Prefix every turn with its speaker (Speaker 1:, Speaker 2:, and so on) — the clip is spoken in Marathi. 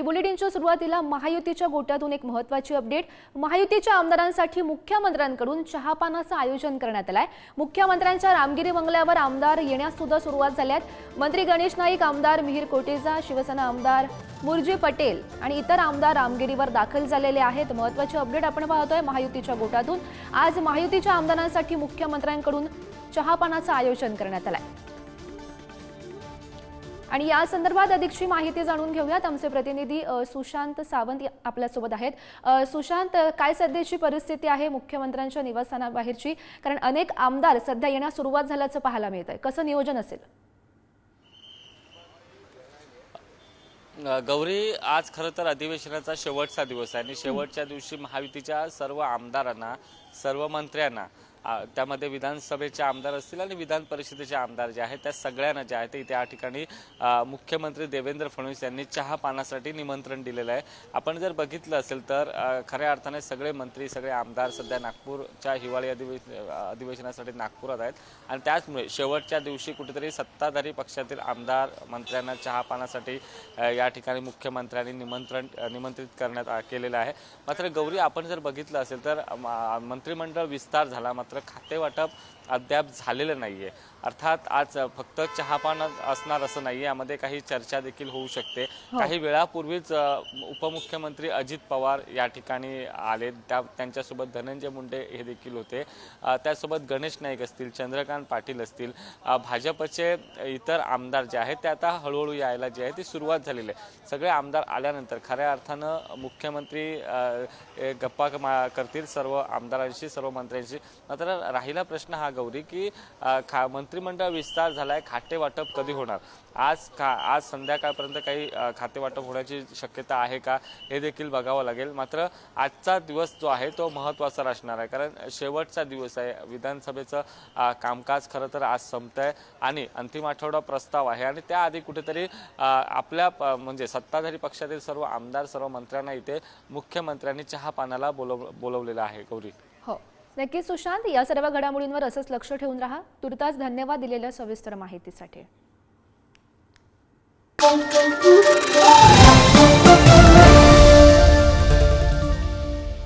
Speaker 1: बुलेटिनच्या सुरुवातीला महायुतीच्या गोट्यातून एक महत्त्वाची अपडेट। महायुतीच्या आमदारांसाठी मुख्यमंत्र्यांकडून चहापानाचं आयोजन करण्यात आलंय। मुख्यमंत्र्यांच्या रामगिरी बंगल्यावर आमदार येण्यास सुद्धा सुरुवात झाली आहे। मंत्री गणेश नाईक, आमदार मिहिर कोटेचा, शिवसेना आमदार मुरजी पटेल आणि इतर आमदार रामगिरीवर दाखल झालेले आहेत। महत्त्वाची अपडेट आपण पाहतोय महायुतीच्या गोट्यातून। आज महायुतीच्या आमदारांसाठी मुख्यमंत्र्यांकडून चहापानाचं आयोजन करण्यात आलंय आणि या संदर्भात अधिकची माहिती जाणून घेऊयात। आमचे प्रतिनिधी सुशांत सावंत आपल्या सोबत आहेत। सुशांत, काय सध्याची परिस्थिती आहे मुख्यमंत्र्यांच्या निवासस्थानाबाहेरची? कारण अनेक आमदार सध्या येण्यास सुरुवात झाल्याचं पाहायला मिळतंय, कसं नियोजन असेल?
Speaker 2: गौरी, आज खरं तर अधिवेशनाचा शेवटचा दिवस आहे आणि शेवटच्या दिवशी महायुतीच्या सर्व आमदारांना, सर्व मंत्र्यांना, त्यामध्ये विधानसभेचे आमदार असतील आणि विधान परिषदेचे आमदार जे आहेत त्या सगळ्यांना जे आहे ते त्या ठिकाणी मुख्यमंत्री देवेंद्र फडणवीस यांनी चहा पानासाठी निमंत्रण दिलेलं आहे। आपण जर बघितलं असेल तर खऱ्या अर्थाने सगळे मंत्री, सगळे आमदार सध्या नागपूरच्या हिवाळी अधिवेशनासाठी नागपुरात आहेत आणि त्याचमुळे शेवटच्या दिवशी कुठेतरी सत्ताधारी पक्षातील आमदार मंत्र्यांना चहा पानासाठी या ठिकाणी मुख्यमंत्र्यांनी निमंत्रित करण्यात केलेलं आहे। मात्र गौरी, आपण जर बघितलं असेल तर मंत्रिमंडळ विस्तार झाला, मात्र खाते वाटप अद्याप झालेलं नाहीये। अर्थात आज फक्त चहापान असणार असं नाही, यामध्ये काही चर्चा देखील होऊ शकते। काही वेळापूर्वीच उपमुख्यमंत्री अजित पवार या ठिकाणी आले, त्यांच्यासोबत धनंजय मुंडे हे देखील होते, त्यासोबत गणेश नाईक असतील, चंद्रकांत पाटील असतील, भाजपचे इतर आमदार जे आहेत ते आता हळूहळू यायला जे आहे ती सुरुवात झालेली आहे। सगळे आमदार आल्यानंतर खऱ्या अर्थानं मुख्यमंत्री गप्पा करतील सर्व आमदारांशी, सर्व मंत्र्यांशी। मात्र राहिला प्रश्न हा गौरी की मंत्रिमंडळ विस्तार झालाय, खाते वाटप कधी होणार? आज संध्याकाळपर्यंत काही खाते वाटप होण्याची शक्यता आहे का हे देखील बघावं लागेल। मात्र आजचा दिवस जो आहे तो महत्त्वाचा असणार आहे, कारण शेवटचा दिवस आहे। विधानसभेचं कामकाज खरं तर आज संपतंय आणि अंतिम आठवडा प्रस्ताव आहे आणि त्याआधी कुठेतरी आपल्या म्हणजे सत्ताधारी पक्षातील सर्व आमदार, सर्व मंत्र्यांना इथे मुख्यमंत्र्यांनी चहा पानाला बोलवलेलं आहे। गौरी,
Speaker 1: हो नक्की सुशांत, या सर्व घडामोडींवर असंच लक्ष ठेवून राहा। तुर्तास धन्यवाद दिलेल्या सविस्तर माहितीसाठी।